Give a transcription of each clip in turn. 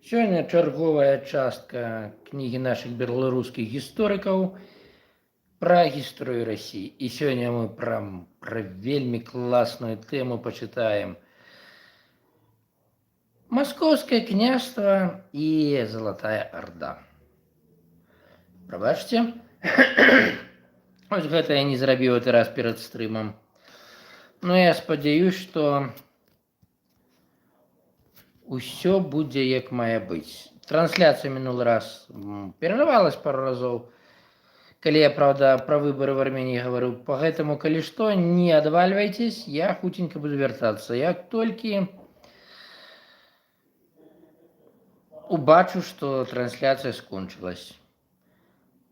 Сегодня черговая частка книги наших белорусских историков про историю России. И сегодня мы про вельми классную тему почитаем. Московское княжество и Золотая Орда. Пробачьте. Ось гэта я не зрабіў гэты раз перед стрымам. Но я спадзяюсь, что усё будзе як мае быць. Трансляция мінулы раз перерывалась пару разоў. Калі я, правда, про выборы в Армении говорю, поэтому, коли что, не отваливайтесь, я хутенько буду вертаться. Як только убачу, что трансляция скончилась.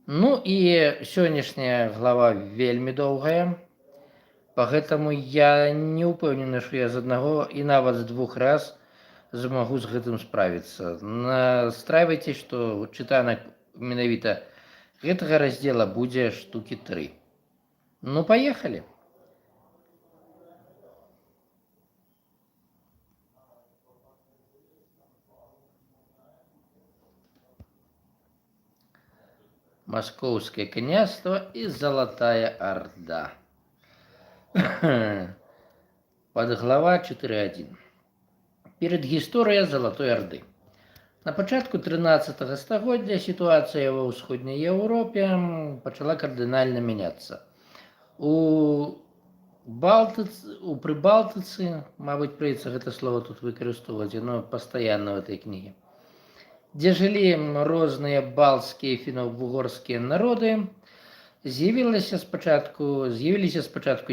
Ну и сегодняшняя глава вельми долгая, поэтому я не упевнены, что я з одного и нават з двух раз змогу з гэтым справиться. Настраивайтесь, что чытанак менавіта гэтага раздзела будзе штуки 3. Ну, поехали. Московское княжество и Золотая Орда. Подглава 4.1. Перадгісторыя Золотой Орды. На пачатку 13 стагоддзя сітуацыя ва ўсходняй Еўропе пачала кардынальна мяняцца. У Прыбалтыцы, мабыць, прыйдзецца гэта слово тут выкарыстоўваць, оно пастаянна ў этой кніге, дзе жылі розныя балцкія і фіно-вугорскія народы, з'явіліся спачатку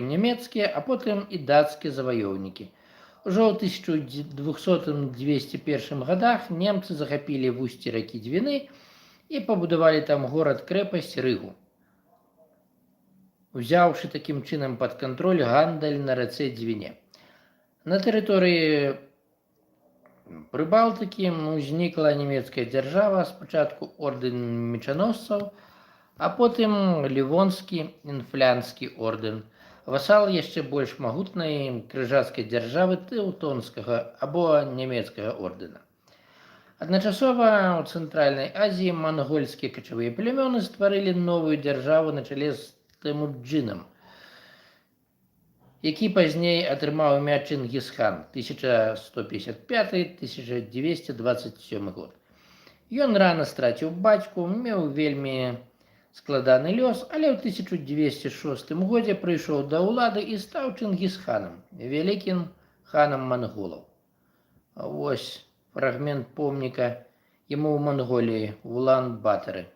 нямецкія, а потым і дацкія заваёўнікі. Ужо ў 1200-201 годах немцы захапілі вусці ракі Двіны і пабудавалі там горад-крэпасць Рыгу, узяўшы такім чынам пад кантроль гандаль на рацэ Двіне. На тэрыторыі Прыбалтыкі узнікла нямецкая дзяржава, спачатку ордэн мечаносцаў, а потым Ливонскі інфлянскі ордэн, васал яшчэ больш магутнай крыжацкай дзяржавы Тэўтонскага або нямецкага ордэна. Адначасова ў Цэнтральнай Азіі мангольскія качавыя племёны стварылі новую дзяржаву на чале з Тэмуджынам, які пазней атрымаў імя Чынгісхан, 1155-1227 год. Ён рана страціў бацьку, меў вельмі складаны лёс, але ў 1206 годзе прыйшоў да ўлады і стаў Чынгісханам, вялікім ханам манголаў. Вось фрагмент помніка яму ў Манголіі, в Улан-Батары.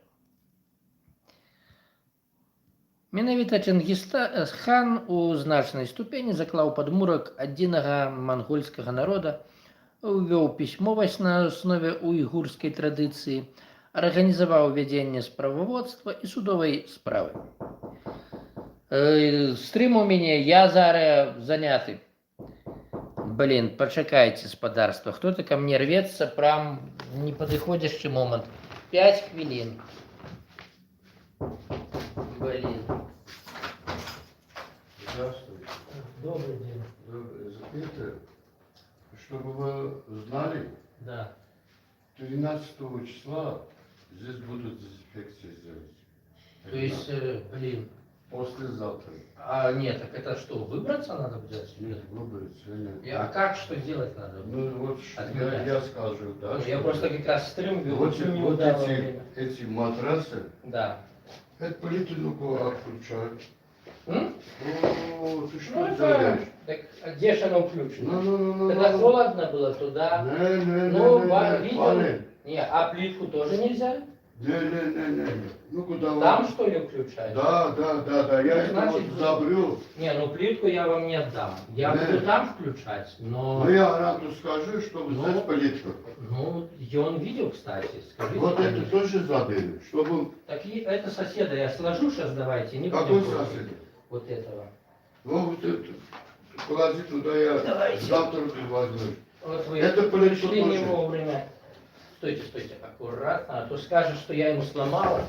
Менавіта Чынгісхан у значнай ступені заклаў падмурак адзінага мангольскага народа, увёў пісьмовасць на аснове уйгурскай традыцыі, арганізаваў вядзенне справаводства і судовай справы. Стрымаў мяне, я зараз заняты. Блин, пачакайце, спадарства, хто-то ко мне рвецца прям непадыходзячы момант. 5 хвілін. Блин. Здравствуйте. Добрый день. Это, чтобы вы знали, Да. 13 числа здесь будут дезинфекции сделать. То есть, блин. Послезавтра. А нет, так это что, выбраться надо будет? Нет, выбрать. А как, что делать надо? Ну вот я скажу, да. Я просто как раз стрим вел, Вот, не вот удало время. эти матрасы, Да. это плиту отключают. М? О, ты что Ну, делаешь? так а где же оно включено? Ну. Когда холодно было, туда. Не, Ну, видел? видел. Не, а плитку тоже нельзя? Не. Ну куда Там вы? что ли включать? Да. Я это Значит, вот забрел. Не, ну плитку я вам не отдам. Я Не. буду там включать, но... Ну я Рату скажу, чтобы Ну, взять плитку. Ну, и он видел, кстати. Скажите Вот это мне. тоже забыли, чтобы... Так и это соседа я сложу сейчас, давайте, не Какой будем против сосед? вот этого. Ну вот это, клади туда, я Давайте. завтра ты возьмешь. Вот вы Это плитку пришли не тоже. вовремя. Стойте, аккуратно, а то скажешь, что я ему сломала,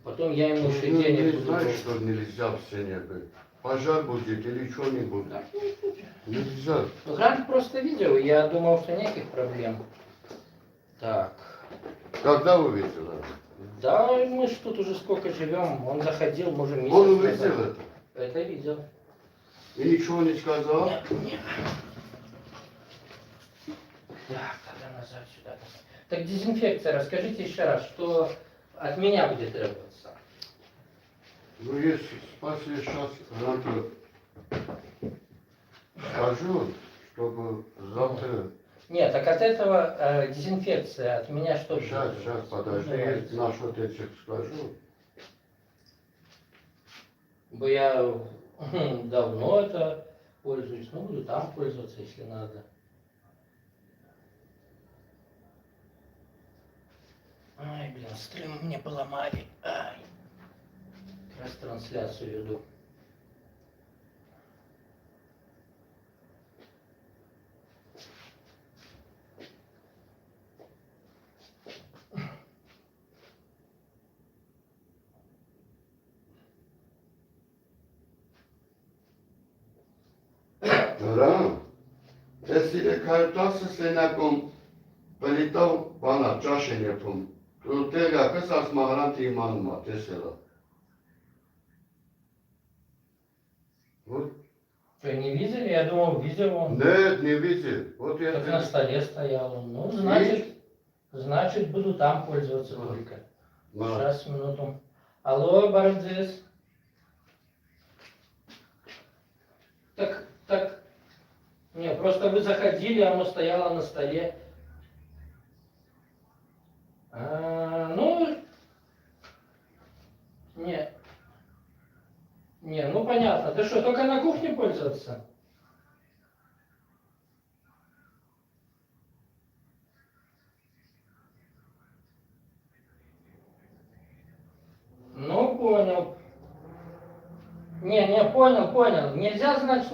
потом я ему еще Ну, денег не буду. знаешь, что нельзя в Сенеге. Пожар будет или что-нибудь. Так, Нельзя. ну, раньше просто видел, я думал, что никаких проблем. Так. Когда вы видели? Да, мы ж тут уже сколько живем. Он заходил, может, месяц Он назад. увидел это? Это видел. И ничего не сказал? Нет, нет. Так, тогда назад сюда. Так, дезинфекция. Расскажите еще раз, что от меня будет требоваться. Ну, если спасли сейчас, надо скажу, чтобы завтра... Нет, так от этого дезинфекция от меня что Сейчас, будет? сейчас, подожди, Называется. наш вот этих скажу. Бо я давно это пользуюсь, ну буду там пользоваться, если надо. Ай, блин, стрим мне поломали. Ай. Как раз трансляцию веду. Rā, es ir kājtāsas enākum pelitav bana čašen yapım. Tu tega kas asma garanti imanıma tesela. Вот. Что, не видели? Я думал, видел он. Нет, не видел. Вот я Так на столе стоял он. Ну, значит, буду там пользоваться только. Сейчас, минуту. Алло, Бардзис. Так. Не, просто вы заходили, оно стояло на столе. Ну понятно. Ты что, только на кухне пользоваться? Ну, понял. Не, понял. Нельзя, значит...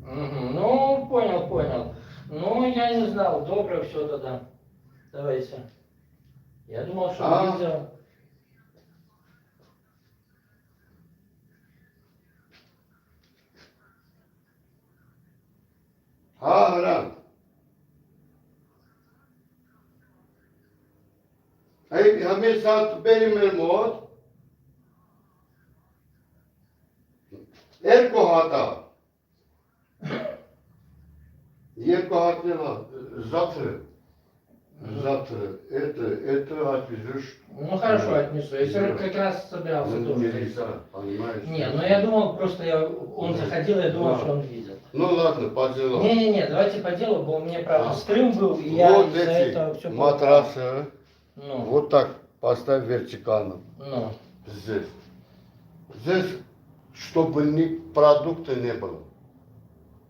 Ну, понял. Ну, я не знал. Добро все тогда. Давайте. Я думал, что видео... Ран. हमें साथ बेरी में मौत एक को हाथा ये को हाथने ला завтра это отвезешь. Ну хорошо, отнесу. Я сегодня как раз собирался Ну, тоже. понимаешь? Не, ну я думал, просто он заходил, я думал, что он видел. Ну ладно, по делу. Не, давайте по делу, бо у меня правда стрим был, и я Вот из-за этого все эти матрасы, Ну, вот так поставь вертикально. ну. Здесь, чтобы ни продукта не было.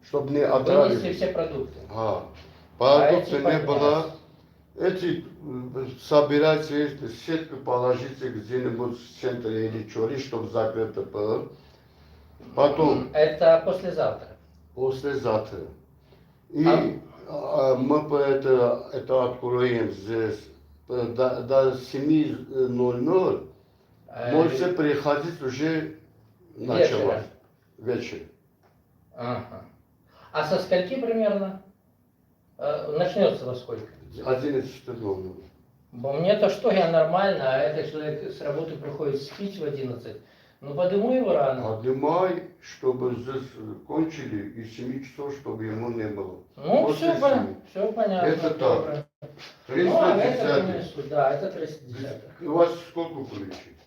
Чтобы не Вынесли отравили. все продукты. Продукта эти не поднять. было. Эти собирайте, сетку положите где-нибудь в центре или чури, чтобы закрыто было. Потом, Это послезавтра. послезавтра. И мы это откроем здесь до 7:00. Можете приходить уже началось. Вечер. Ага. А со скольки примерно? Начнется во сколько? 11:00. Бо мне-то что, я нормально, а этот человек с работы приходит спить в 11. Ну подыму его рано. Поднимай, чтобы здесь кончили, и 7 часов, чтобы ему не было. Ну, После все понятно. Это так. добро. Ну, а это 310. принесу, да, это 310. У вас сколько ключей?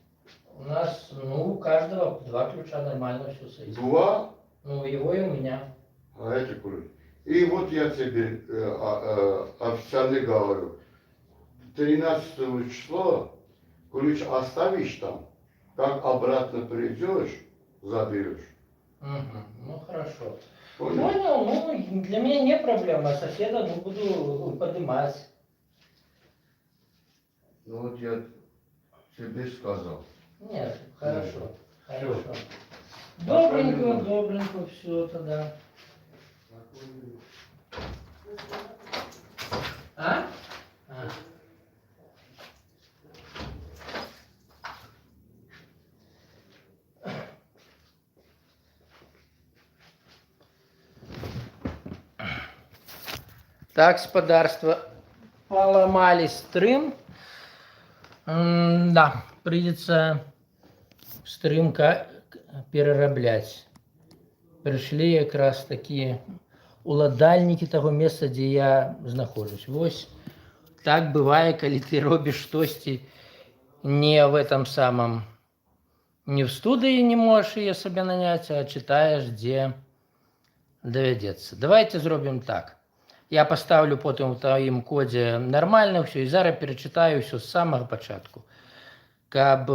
У нас, у каждого 2 ключа, нормально все сойдет. 2, Ну, его и у меня. а эти ключи. И вот я тебе официально говорю. 13 числа ключ оставишь там, как обратно придешь, заберешь. Ну, хорошо. Понял? Понял, ну, для меня не проблема, соседа, буду поднимать. Ну вот я тебе сказал. Нет, хорошо. Всё. Добренько, все тогда. А? Так, господарство, поломали стрым. Да, придется стрым перераблять. Пришли как раз такие уладальники того места, где я нахожусь. Вось так бывает, когда ты робишь штосьці не в этом самом, не в студии не можешь ее себе нанять, а читаешь, где доведется. Давайте зробим так. Я поставлю потом в твоем коде нормально все и зараз перечитаю все с самого початку. Каб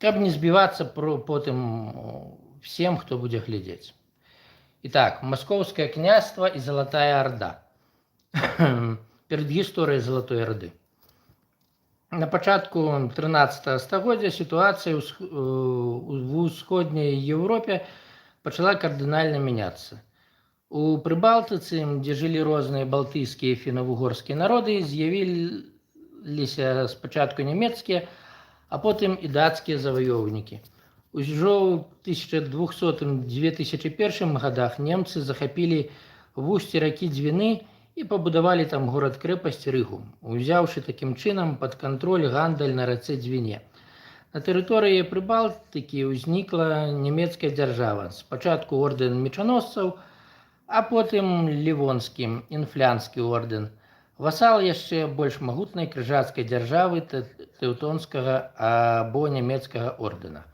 не сбиваться потом всем, кто будет глядеть. Итак, Московское княжество и Золотая Орда. Перед историей Золотой Орды. На початку 13 стагоддзя ситуация в усходней Европе пачала кардынальна мяняцца. У Прыбалтыцы, дзе жылі розныя балтыйскія фіна-вугорскія народы, з'явіліся спачатку нямецкія, а потым і дацкія заваёўнікі. Ужо ў 1200-2001 годах немцы захапілі вусці ракі Двіны і пабудавалі там горад-крэпасць Рыгу, узяўшы такім чынам пад кантроль гандаль на рацэ Двіне. На тэрыторыі Прыбалтыкі ўзнікла нямецкая дзяржава. Спачатку ордэн мечаносцаў, а потым Ливонскі, інфлянскі ордэн. Васал яшчэ больш магутнай крыжацкай дзяржавы тэўтонскага або нямецкага ордэна.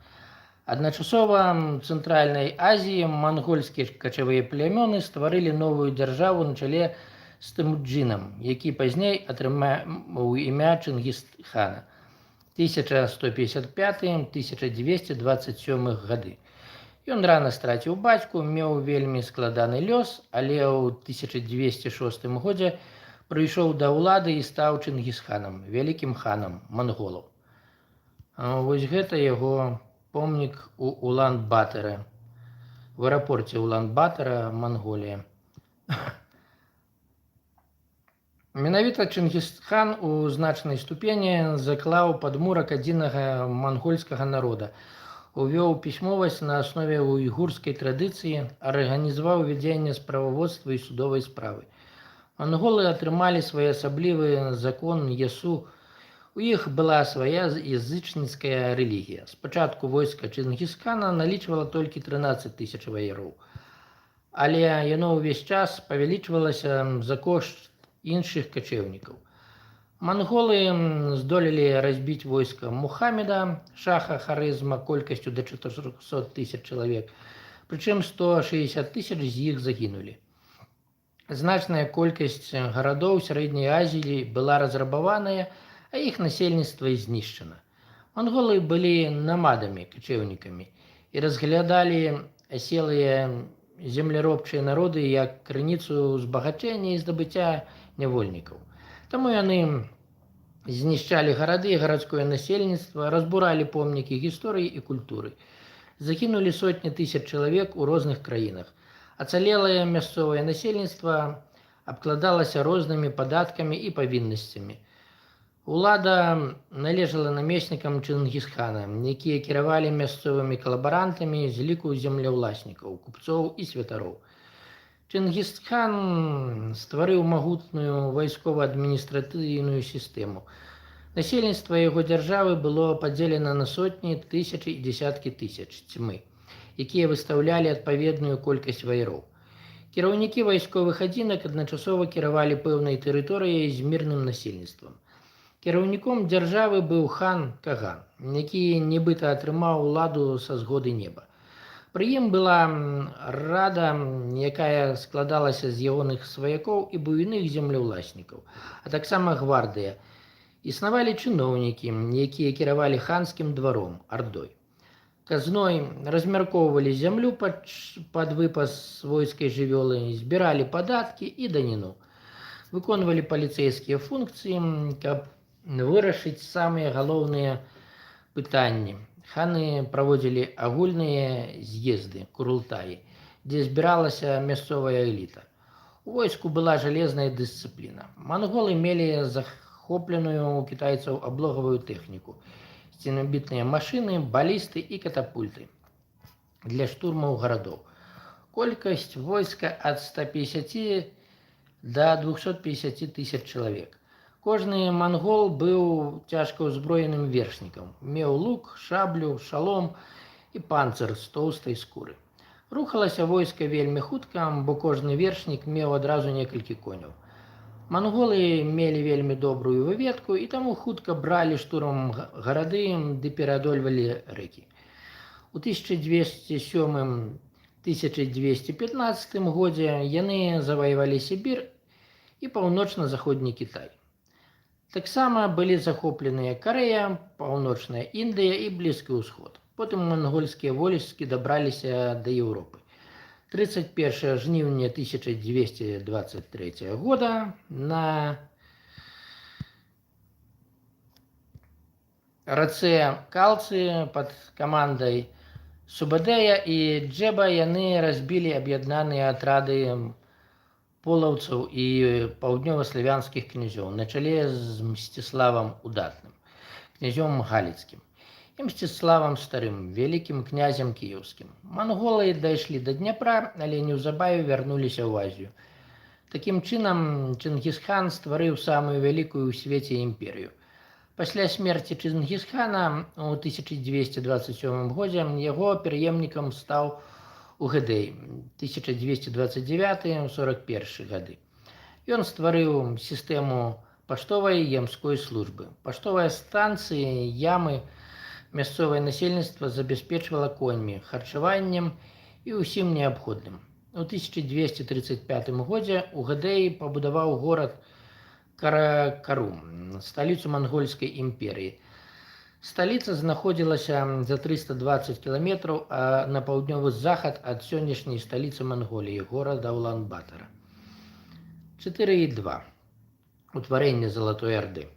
Адначасова в Цэнтральнай Азіі мангольскія качавыя плямёны стварылі новую дзяржаву на чале з Тэмуджынам, які пазней атрымаў імя Чынгіс-хана. 1155-1227 гады. Ён рана страціў бацьку, меў вельмі складаны лёс, але ў 1206 годзе прыйшоў да ўлады і стаў Чынгіс-ханам, вялікім ханам манголаў. Вось гэта яго помнік у Улан-Батэры, в аэрапорце Улан-Батэра, Манголія. Менавіта Чынгіс-хан у значнай ступені заклаў падмурак адзінага мангольскага народа, увёў пісьмовасць на аснове уйгурскай традыцыі, арганізаваў вядзенне справаводства і судовай справы. Манголы атрымалі своеасаблівы закон Ясу. У іх была свая язычніцкая рэлігія. Спачатку войска Чынгіс-хана налічвала толькі 13 тысяч ваяроў, але яно ўвесь час павялічвалася за кошт іншых качэўнікаў. Манголы здолелі разбіць войска Мухаммеда, шаха Харызма колькасцю да 400 тысяч чалавек, прычым 160 тысяч з іх загінулі. Значная колькасць гарадоў сярэдняй Азіі была разрабаваная, а іх насельніцтва знішчана. Манголы былі намадамі, качэўнікамі і разглядалі аселыя земляробчыя народы як крыніцу збагачэння і здабыцця нявольнікаў. Таму яны знішчалі гарады і гарадское насельніцтва, разбуралі помнікі гісторыі і культуры. Загінулі сотні тысяч чалавек у розных краінах. Ацалелае мясцовае насельніцтва абкладалася рознымі падаткамі і павіннасцямі. Улада належала намеснікам Чынгіс-хана, якія кіравалі мясцовымі калабарантамі з ліку землеўласнікаў, купцоў і святароў. Чынгіс-хан стварыў магутную вайскова-адміністратыўную сістэму. Насельніцтва яго дзяржавы было падзелена на сотні, тысячы і дзесяткі тысяч цьмы, якія выстаўлялі адпаведную колькасць ваяроў. Кіраўнікі вайсковых адзінак адначасова кіравалі пэўнай тэрыторыяй з мірным насельніцтвам. Кіраўніком дзяржавы быў хан Каган, які нібыта атрымаў уладу са згоды неба. Пры ім была рада, якая складалася з ягоных сваякоў і буйных землеўласнікаў, а таксама гвардыя. Існавалі чыноўнікі, якія кіравалі ханскім дваром, ардой. Казной размяркоўвалі зямлю пад выпас свойскай жывёлы, збіралі падаткі і даніну. Выконвалі паліцэйскія функцыі, каб вырашыць самыя галоўныя пытанні. Ханы праводзілі агульныя з'езды, курултаі, дзе збіралася мясцовая эліта. У войску была жалезная дысцыпліна. Манголы мелі захопленую у кітайцаў аблогавую тэхніку, сценабітныя машыны, балісты і катапульты для штурмаў гарадоў. Колькасць войска ад 150 до 250 тысяч чалавек. Кожны мангол быў цяжка ўзброеным вершнікам, меў лук, шаблю, шалом і панцыр з тоўстай скуры. Рухалася войска вельмі хутка, бо кожны вершнік меў адразу некалькі коняў. Манголы мелі вельмі добрую выведку і таму хутка бралі штурмам гарады ды пераадольвалі рэкі. У 1207-1215 годзе яны заваявалі Сібір і паўночна-заходні Кітай. Таксама былі захопленыя Карэя, паўночная Індыя і Блізкі ўсход. Потым мангольскія войскі дабраліся да Еўропы. 31 жніўня 1223 года на рацэ Калцы пад камандай Субадэя і Джэба яны разбілі аб'яднаныя атрады полаўцаў і паўднёва-славянскіх князёў на чале з Мсціславам Удатным, князём галіцкім, і Мсціславам Старым, вялікім князем кіеўскім. Манголы дайшлі да Дняпра, але неўзабаве вярнуліся ў Азію. Такім чынам Чынгісхан стварыў самую вялікую ў свеце імперыю. Пасля смерці Чынгісхана ў 1227 годзе яго пераемнікам стаў Угадэй 1229-41 гады. Ён стварыў сістэму паштовай і ямской службы. Паштовыя станцыі, ямы, мясцовае насельніцтва забяспечвала коньмі, харчаваннем і ўсім неабходным. У 1235 годзе Угадэй пабудаваў горад Каракарум, сталіцу мангольскай імперыі. Сталіца знаходзілася за 320 кіламетраў на паўднёвы захад ад сённяшняй сталіцы Манголіі, горада Улан-Батара. 4.2. Утварэнне Залатой Арды.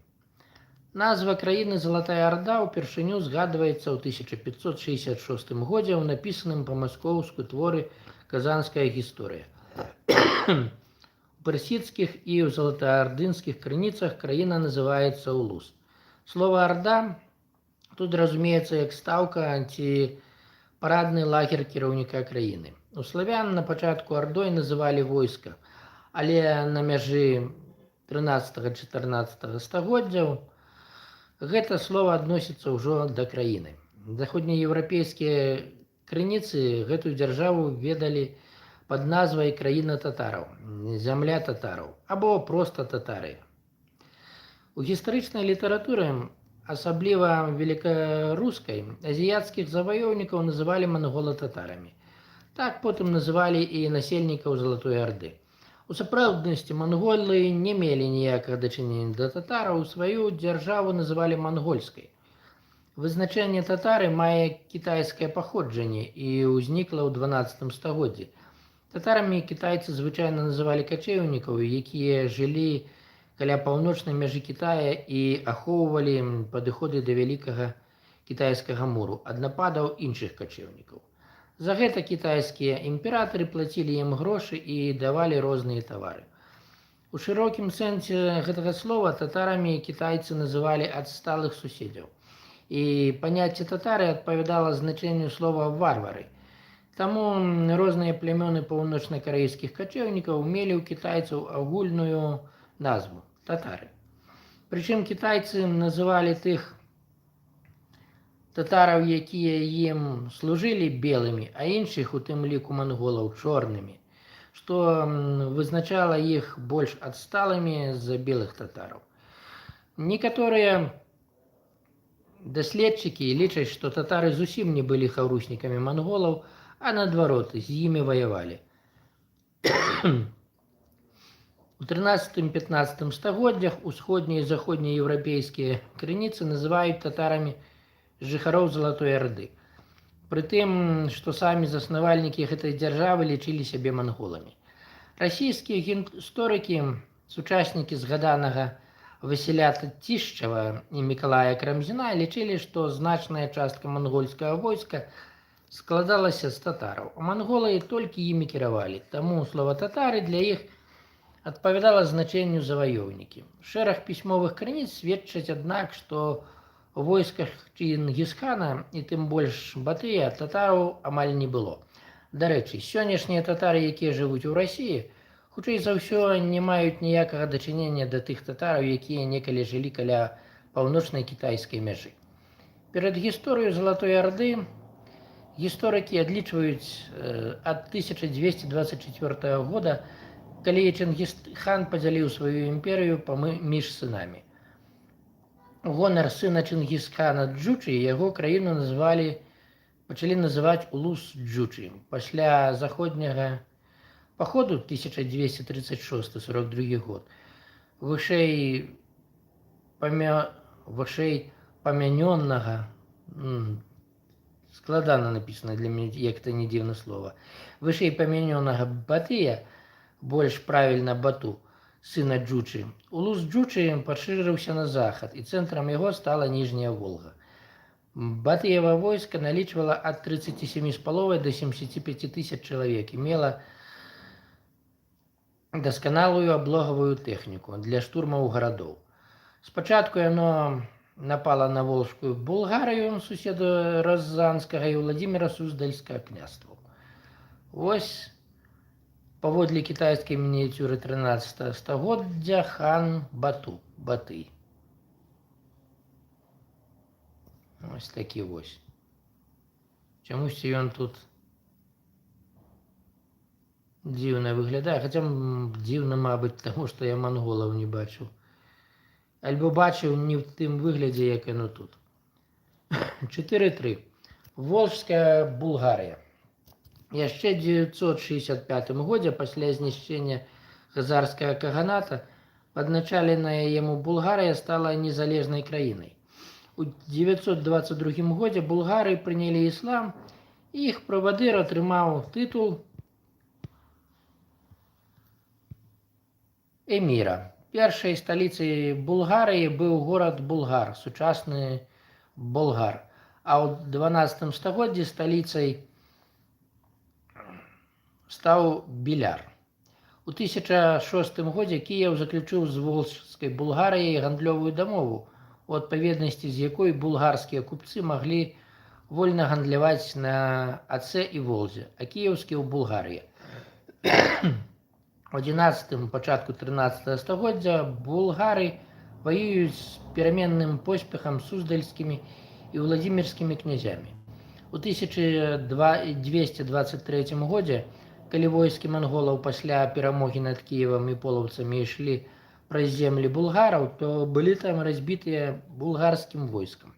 Назва краіны Залатая Арда ўпершыню згадваецца ў 1566 годзе ў напісаным па-маскоўску творы «Казанская гісторыя». У персідскіх і ў залатаардынскіх крыніцах краіна называецца Улус. Слова «Арда» тут разумеецца як стаўка ці парадны лагер кіраўніка краіны. У славян на пачатку ардой называлі войска, але на мяжы 13-14 стагоддзяў гэта слова адносіцца ўжо да краіны. Заходнееўрапейскія крыніцы гэтую дзяржаву ведалі пад назвай краіна татараў, зямля татараў або проста татары. У гістарычнай літаратуры, асабліва великарускай, азіяцкіх заваёўнікаў называлі мангола-татарамі. Так потым называлі і насельнікаў Залатой Арды. У сапраўднасці манголы не мелі ніякага дачынення да татараў, сваю дзяржаву называлі мангольскай. Вызначэнне татары мае кітайскае паходжанне і ўзнікла ў 12 стагоддзі. Татарамі кітайцы звычайна называлі качэўнікаў, якія жылі каля паўночнай мяжы Кітая і ахоўвалі падыходы да вялікага кітайскага муру ад нападаў іншых качэўнікаў. За гэта кітайскія імператары плацілі ім грошы і давалі розныя тавары. У шырокім сэнсе гэтага слова татарамі кітайцы называлі адсталых суседзяў. І паняцце татары адпавядала значэнню слова «варвары». Таму розныя плямёны паўночна-карэйскіх качэўнікаў мелі ў кітайцаў агульную назву – татары. Прычым кітайцы называлі тых татараў, якія ім служылі, белымі, а іншых, у тым ліку манголаў, чорнымі, што вызначала іх больш адсталымі з-за белых татараў. Некаторыя даследчыкі лічаць, што татары зусім не былі хаўруснікамі манголаў, а наадварот, з імі ваявалі. У 13-15 стагоддзях усходнія і заходнееўрапейскія крыніцы называюць татарамі жыхароў Залатой Арды. Прытым, што самі заснавальнікі гэтай дзяржавы лічылі сябе манголамі. Расійскія гісторыкі, сучаснікі згаданага Васіля Цішчава і Мікалая Крамзіна лічылі, што значная частка мангольскага войска складалася з татараў, а манголы толькі імі кіравалі, таму слова «татары» для іх адпавядала значэнню заваёўнікі. Шэраг пісьмовых крыніц сведчаць, аднак, што у войсках Чынгісхана і тым больш Батыя татараў амаль не было. Дарэчы, сённяшнія татары, якія жывуць у Расіі, хутчэй за ўсё не маюць ніякага дачынення да тых татараў, якія некалі жылі каля паўночнай кітайскай мяжы. Перад гісторыяй Залатой Арды гісторыкі адлічваюць ад 1224 года, калі Чынгіз-хан падзяліў сваю імперыю паміж сынамі. У гонар сына Чынгіз-хана Джучы яго краіну пачалі называць Улус-Джучы. Пасля заходняга паходу 1236-42 год вышэй памянённага, складана напісана для мяне, як это не дзіўна слова, вышэй памянёнага Батыя, больш правільна Бату, сына Джучы, улус Джучы пашырыўся на захад, і цэнтрам яго стала ніжняя Волга. Батыева войска налічвала ад 37,5 до 75 тысяч чалавек і мела дасканалую аблогавую тэхніку для штурмаў гарадоў. Спачатку яно напала на Волжскую Булгарыю, суседу Разанскага і Владзіміра Суздальскага княстваў. Вось паводле кітайскай мініяцюры 13 стагоддзя хан Баты. Ось такі вось. Чамусьці ён тут дзіўна выглядае, хаця дзіўна, мабыць, таму што я манголаў не бачыў. Альбо бачыў не ў тым выглядзе, як яно тут. 4.3. Волжская Булгарыя. Яшчэ ў 965 годзе пасля знішчэння хазарскага каганата падначаленая яму Булгарыя стала незалежнай краінай. У 922 годзе булгары прынялі іслам, і іх правадыр атрымаў тытул эміра. Першай сталіцай Булгарыі быў горад Булгар, сучасны Болгар, а ў 12 стагоддзі сталіцай стаў Біляр. У 1006 годзе Кіеў заключыў з Волжскай Булгарыяй гандлёвую дамову, у адпаведнасці з якой булгарскія купцы маглі вольна гандляваць на Ацэ і Волзе, а кіеўскі ў Булгарыі. У 11 пачатку 13 стагоддзя булгары ваююць з пераменным поспехам суздальскімі і владзімірскімі князямі. У 1223 годзе, калі войскі манголаў пасля перамогі над Кіевам і полаўцамі ішлі праз землі булгараў, то былі там разбітыя булгарскім войскам.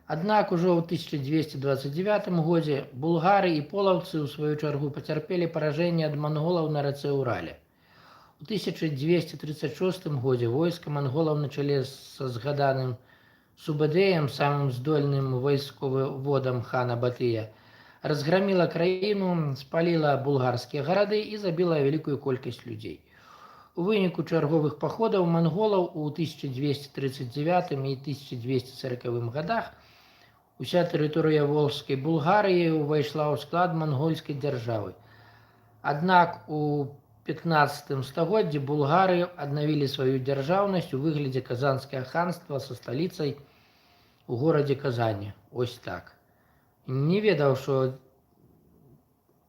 Аднак ужо ў 1229 годзе булгары і полаўцы ў сваю чаргу пацярпелі паражэнне ад манголаў на рацэ Урале. У 1236 годзе войска манголаў на чале са згаданым Субадеем, самым здольным вайсководам хана Батыя, разграміла краіну, спаліла булгарскія гарады і забіла вялікую колькасць людзей. У выніку чарговых паходаў манголаў у 1239 і 1240 годах уся тэрыторыя Волжскай Булгарыі ўвайшла ў склад мангольскай дзяржавы. Аднак у 15 стагоддзі булгары аднавілі сваю дзяржаўнасць у выглядзе казанскага ханства са сталіцай у горадзе Казані. Ось так. Не ведаў, што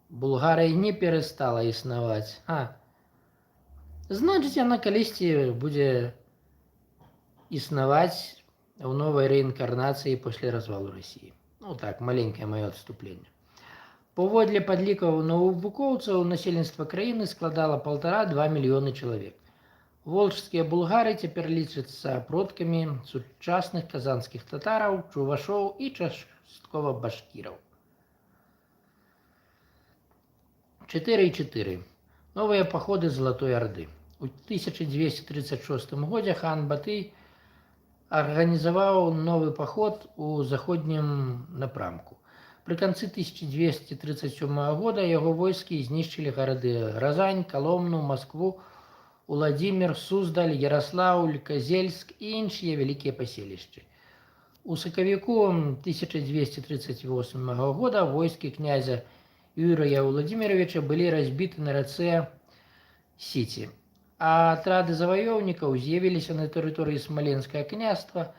Булгарыя не перастала існаваць. Значыць, яна калісьці будзе існаваць у новай рэінкарнацыі пасля развалу Расіі. Ну так, маленькае маё адступленне. Паводле падлікаў навукоўцаў, насельніцтва краіны складала 1,5–2 мільёны чалавек. Волжскія булгары цяпер лічацца продкамі сучасных казанскіх татараў, чувашоў і часткова башкіраў. 4.4. Новыя паходы Залатой Арды. У 1236 годзе хан Баты арганізаваў новы паход у заходнім напрамку. Пры канцы 1237 года яго войскі знішчылі гарады Разань, Каломну, Маскву, Уладзімір, Суздаль, Яраслаўль, Казельск і іншыя вялікія паселішчы. У сакавіку 1238 года войскі князя Юрыя Владзіміровича былі разбіты на рацэ Сіці, а атрады заваёўнікаў з'явіліся на тэрыторыі Смаленскага княства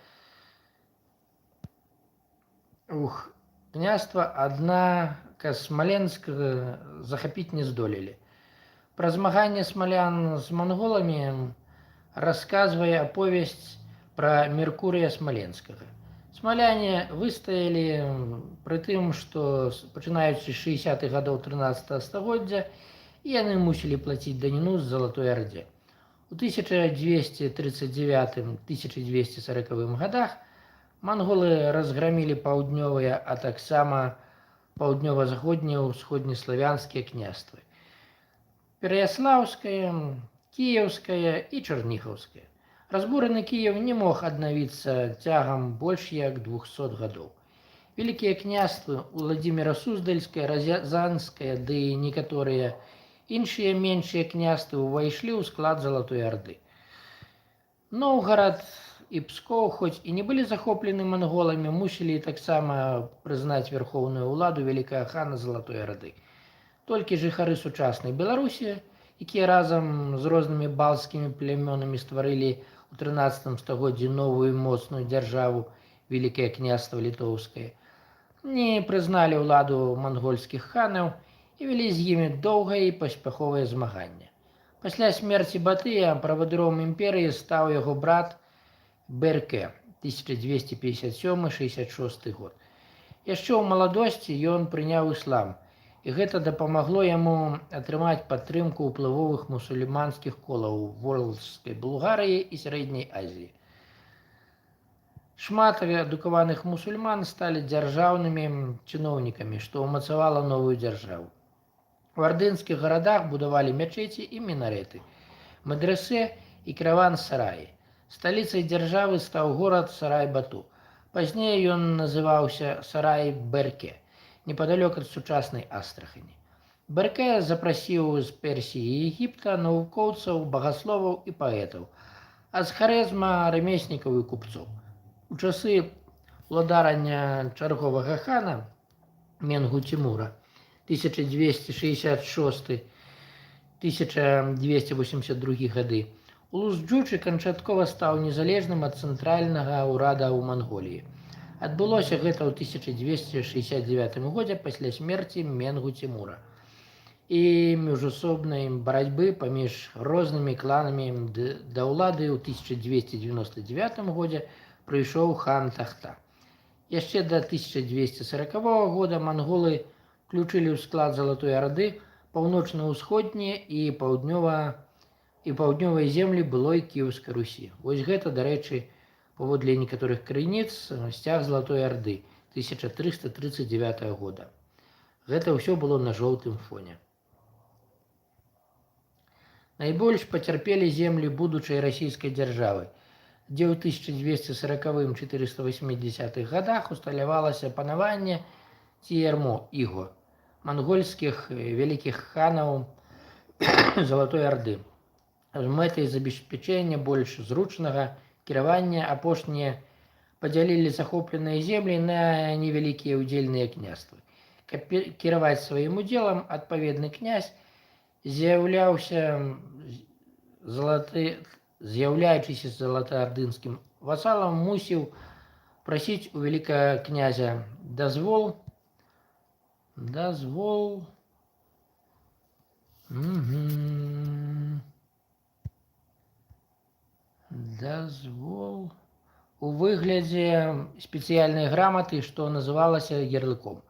княства, аднак Смаленск захапіць не здолелі. Пра змаганне смалян з манголамі расказвае аповесць пра Меркурыя Смаленскага. Смаляне выстаялі пры тым, што пачынаючы з 60-х гадоў 13 стагоддзя яны мусілі плаціць даніну з Залатой Ордзе. У 1239-1240 годах монголы разгромили паўднёвыя, а таксама паўднёва-заходнія ўсходнеславянскія княствы. Пераяслаўскае, Кіеўскае і Чарніхаўскае. Разбураны Кіеў не мог аднавіцца цягам больш як 200 гадоў. Вялікія княствы Уладзіміра Суздальскае, Разянскае ды некаторыя іншыя меншыя княствы ўвайшлі ў склад Залатой Орды. Новгарад і Пскоў, хоць і не былі захоплены манголамі, мусілі таксама прызнаць верхоўную ўладу вялікага хана Залатой Орды. Толькі жыхары сучаснай Беларусі, якія разам з рознымі балцкімі плямёнамі стварылі ў 13 стагоддзі новую моцную дзяржаву Вялікае княства Літоўскае, не прызналі ўладу мангольскіх ханаў і вялі з імі доўгае і паспяховае змаганне. Пасля смерці Батыя правадыром імперыі стаў яго брат Берке, 1257-66 год. Яшчэ ў маладосці ён прыняў іслам, і гэта дапамагло яму атрымаць падтрымку ўплывовых мусульманскіх колаў Волжскай Булгарыі і Сярэдняй Азіі. Шмат адукаваных мусульман сталі дзяржаўнымі чыноўнікамі, што ўмацавала новую дзяржаву. У ардынскіх гарадах будавалі мячэці і мінарэты, медрэсэ і караван-сараі. Сталіцай дзяржавы стаў горад Сарай-Бату. Пазней ён называўся Сарай-Берке, непадалёк ад сучаснай Астрахані. Берке запрасіў з Персіі і Егіпта навукоўцаў, багасловаў і паэтаў, а з Харэзма рамеснікаў і купцоў. У часы ўладарання чарговага хана Менгу Цімура 1266-1282 гады Улус-Джучы канчаткова стаў незалежным ад цэнтральнага ўрада ў Манголіі. Адбылося гэта ў 1269 годзе пасля смерці Менгу Цімура і міжусобнай барацьбы паміж рознымі кланамі да ўлады ў 1299 годзе прыйшоў хан Тахта. Яшчэ да 1240 года манголы включылі ў склад Залатой Орды паўночна-ўсходнія і паўднёвыя землі былой Кіеўскай Русі. Вось гэта, дарэчы, паводле некаторых крыніц, сцяг Залатой Орды 1339 года. Гэта ўсё было на жоўтым фоне. Найбольш пацярпелі землі будучай расійскай дзяржавы, дзе ў 1240-480 годах усталявалася панаванне ці ярмо іго мангольскіх вялікіх ханаў Залатой Орды. З мэтай забеспячэння больш зручнага кіравання апошнія падзялілі захопленыя землі на невялікія ўдзельныя княствы. Каб кіраваць сваім удзелам, адпаведны князь з'яўляючыся залатаардынскім васалам, мусіў прасіць у вялікага князя дазвол у выглядзе спецыяльнай граматы, што называлася ярлыком.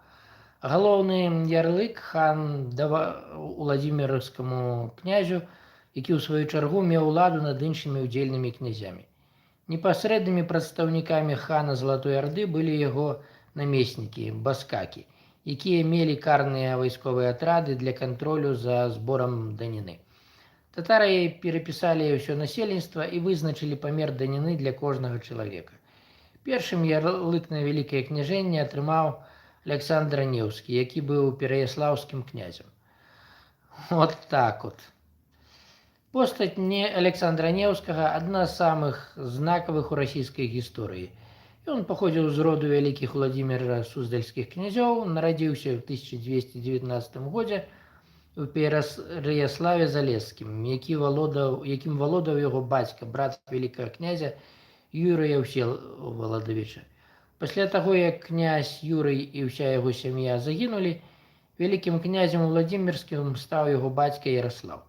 Галоўны ярлык хан даваў уладзімірскаму князю, які ў сваю чаргу меў уладу над іншымі ўдзельнымі князямі. Непасрэднымі прадстаўнікамі хана Залатой Орды былі яго намеснікі, баскакі, якія мелі карныя вайсковыя атрады для кантролю за зборам даніны. Татары перапісалі ўсё насельніцтва і вызначылі памер даніны для кожнага чалавека. Першым ярлык на вялікае княжэнне атрымаў Александр Невскі, які быў пераяслаўскім князем. Вот так вот. Постаць Александра Невскага адна з самых знакавых у расійскай гісторыі. Ён паходзіў з роду вялікіх Уладзіміра Суздальскіх князёў, нарадзіўся ў 1219 годзе у Пераяславе Залесскім, якім валодаў яго бацька, брат вялікага князя Юрыя Всеваладавіча. Пасля таго, як князь Юрый і ўся яго сям'я загінулі, вялікім князем Владзімірскім стаў яго бацька Яраслаў.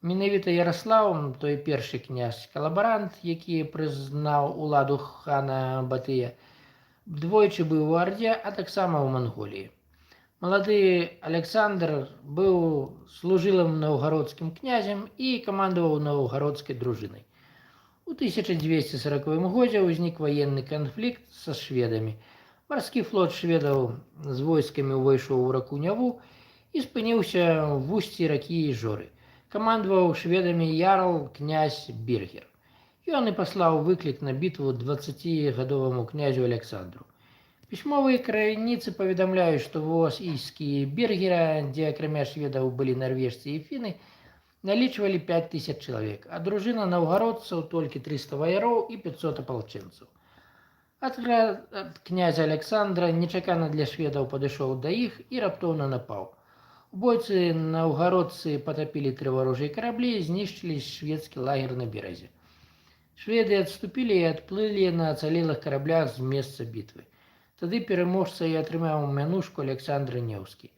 Менавіта Яраслаў, той першы князь-калабарант, які прызнаў уладу хана Батыя, двойчы быў у Ардзе, а таксама ў Манголіі. Малады Александр быў служылым наўгародскім князем і камандаваў наўгародскай дружынай. У 1240 годзе ўзнік ваенны канфлікт са шведамі. Марскі флот шведаў з войскамі ўвайшоў у раку Няву і спыніўся ў вусці ракі Жоры. Камандаваў шведамі ярл князь Біргер. Ён і паслаў выклік на бітву 20гадоваму князю Александру. Пісьмовыя крыніцы паведамляюць, што войскі Біргера, дзе акрамя шведаў былі нарвежцы і фіны, налічвалі 5000 чалавек, а дружына наўгародцаў толькі 300 ваяроў і 500 апалчэнцаў. Атрад князя Александра нечакана для шведаў падышоў да іх і раптоўна напаў. У бойцы наўгародцы патапілі 3 варожыя караблі і знішчылі шведскі лагер на беразе. Шведы адступілі і адплылі на ацалелых караблях з месца бітвы. Тады пераможца і атрымаў мянушку Александр Неўскі.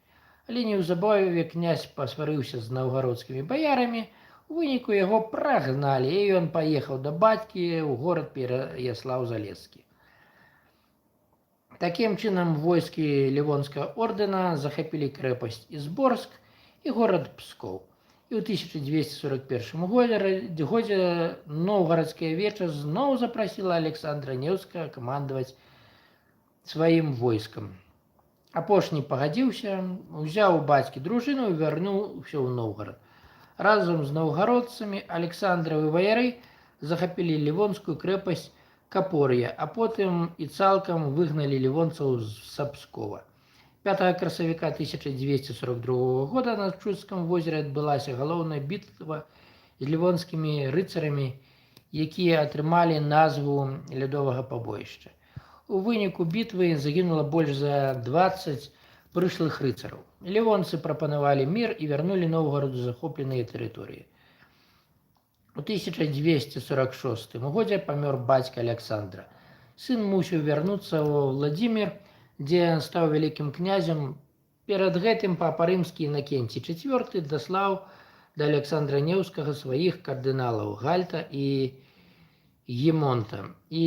Але неўзабаве князь пасварыўся з наўгародскімі баярамі, у выніку яго прагналі, і ён паехаў да бацькі ў горад Пераяслаў-Залесскі. Такім чынам войскі Лівонскага ордэна захапілі крэпасць Ізборск і горад Пскоў. І ў 1241 годзе Новгарадскае веча зноў запрасіла Александра Неўскага камандаваць сваім войскам. Апошні пагадзіўся, узяў у бацькі дружыну і вярнуўся ў Новгарад. Разам з наўгародцамі Александравы ваяры захапілі лівонскую крэпасць Капор'я, а потым і цалкам выгналі лівонцаў з Пскова. 5 красавіка 1242 года на Чудскім возеры адбылася галоўная бітва з лівонскімі рыцарамі, якія атрымалі назву лядовага пабоішча. У выніку бітвы загінула больш за 20 прышлых рыцараў. Лівонцы прапанавалі мір і вярнулі Новгараду захопленыя тэрыторыі. У 1246 годзе памёр бацька Александра. Сын мусіў вярнуцца ў Владзімір, дзе стаў вялікім князем. Перад гэтым папа рымскі Інакенцій IV даслаў да Александра Неўскага сваіх кардыналаў Гальта і Гемонта і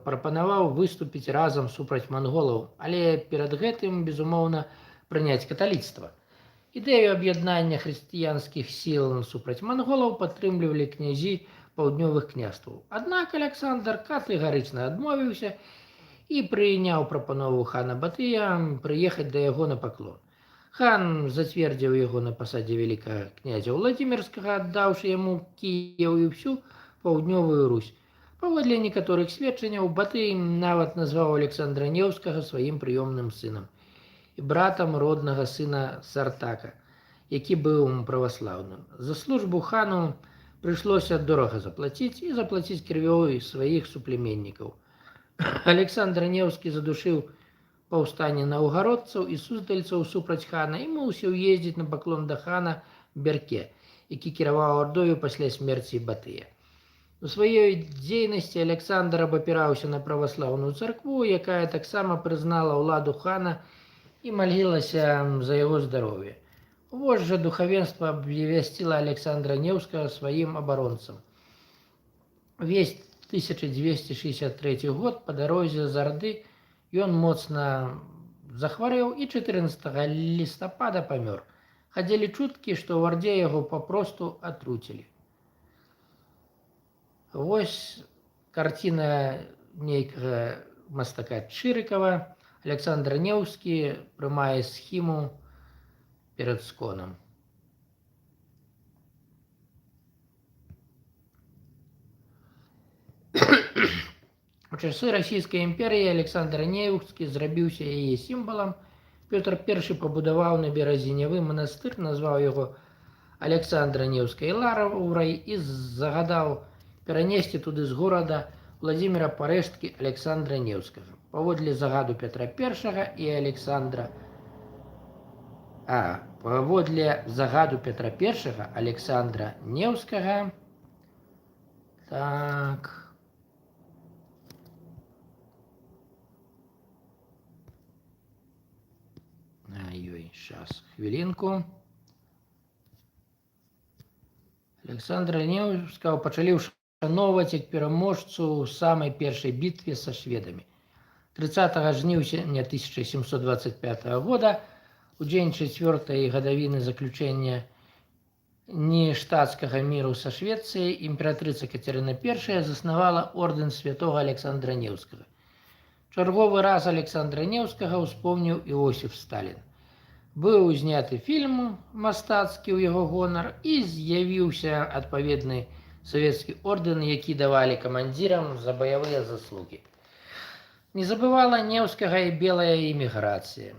прапанаваў выступіць разам супраць манголаў, але перад гэтым, безумоўна, прыняць каталіцтва. Ідэю аб'яднання хрысціянскіх сіл супраць манголаў падтрымлівалі князі паўднёвых княстваў. Аднак Александр катэгарычна адмовіўся і прыняў прапанову хана Батыя прыехаць да яго на паклон. Хан зацвердзіў яго на пасадзе вялікага князя Владзімірскага, аддаўшы яму Кіеў і ўсю паўднёвую Русь. Паводле некаторых сведчанняў, Батый нават назваў Александра Неўскага сваім прыёмным сынам і братам роднага сына Сартака, які быў праваслаўным. За службу хану прыйшлося дорага заплаціць і заплаціць крывёй сваіх суплеменнікаў. Александр Неўскі задушыў паўстанне наўгародцаў і суздальцаў супраць хана і мусіў ездзіць на паклон да хана Берке, які кіраваў ардою пасля смерці Батыя. У сваёй дзейнасці Александр абапіраўся на праваслаўную царкву, якая таксама прызнала ўладу хана і малілася за яго здароўе. Вось жа духавенства абвясціла Александра Неўскага сваім абаронцам. Увесь 1263 год па дарозе з Арды ён моцна захварэў і 14 лістапада памёр. Хадзілі чуткі, што ў Ардзе яго папросту атруцілі. Вось карціна нейкага мастака Чырыкава. Александр Неўскі прымае схіму перад сконам. У часы расійскай імперыі Александр Неўскі зрабіўся яе сімвалам. Пётр I пабудаваў на беразе Нявы манастыр, назваў яго Александра Неўскай лаўрай і загадаў перанесці туды з горада Владзіміра парэшткі Александра Неўскага. Паводле загаду Петра I і Александра паводле загаду Петра I Александра Неўскага Сейчас, хвилинку. Александра Невского пачалі ўшаноўваць як пераможцу самай першай бітве са шведамі. 30 жніўня 1725 года, у дзень 4-й гадавіны заключэння нештатскага міру са Швецыяй, імператрыца Кацярына I заснавала ордэн святога Александра Невскага. Чарговы раз Александра Невскага ўспомніў Іосиф Сталін. Быў узняты фільм мастацкі ў яго гонар і з'явіўся адпаведны савецкі ордэн, які давалі камандзірам за баявыя заслугі. Не забывала Невскага і белая эміграцыя.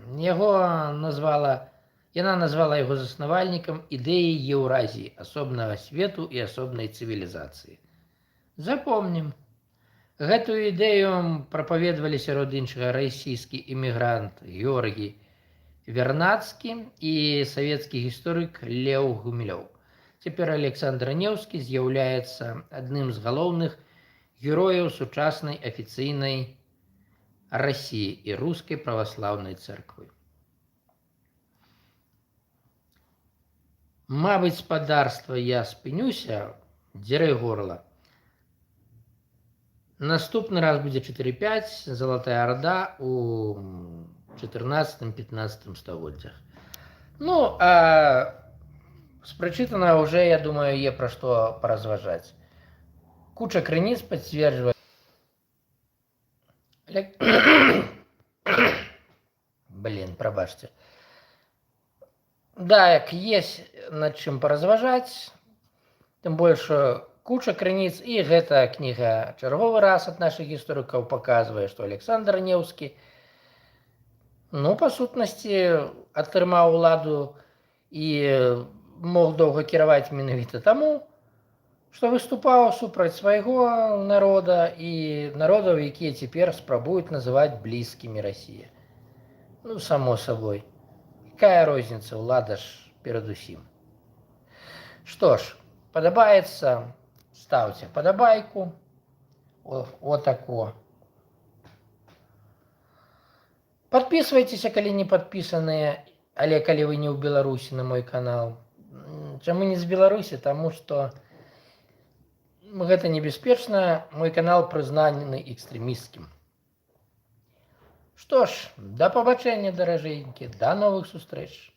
Яна назвала яго заснавальнікам ідэі Еўразіі, асобнага свету і асобнай цывілізацыі. Запомнім, гэтую ідэю прапаведвалі сярод іншага расійскі эмігрант Георгій Вернадскі і савецкі гісторык Леў Гумілёў. Цяпер Александр Невскі з'яўляецца адным з галоўных герояў сучаснай афіцыйнай России и Русской Православной Церквы. Мабыць, спадарства, я спынюся, дзерэ горла. Наступны раз будзе 4-5, Залатая Орда у 14-15 стагоддзях. Ну, а з прачытанага уже, я думаю, є пра што паразважаць. Куча крыніц пацверджвае. Блин, пробачьте. Да, есть над чым паразважаць, тым больше куча крыніц, і гэта кніга чарговы раз ад нашых гісторыкаў паказвае, што Александр Невскі, ну, па сутнасці, атрымаў уладу і мог доўга кіраваць менавіта таму, што выступаў супраць свайго народа і народаў, якія цяпер спрабуюць называць блізкімі Расіі. Ну, само собой. Якая розніца, ўлада ж перадусім. Што ж, падабаецца, ставце падабайку. Вот тако. Подписывайтеся, калі не падпісаныя, але калі вы не ў Беларусі, на мой канал. Чаму не з Беларусі? Таму што гэта небяспечна, мой канал прызнаны экстрэмісцкім. Што ж, да пабачэння, даражэнькі, да новых сустрэч.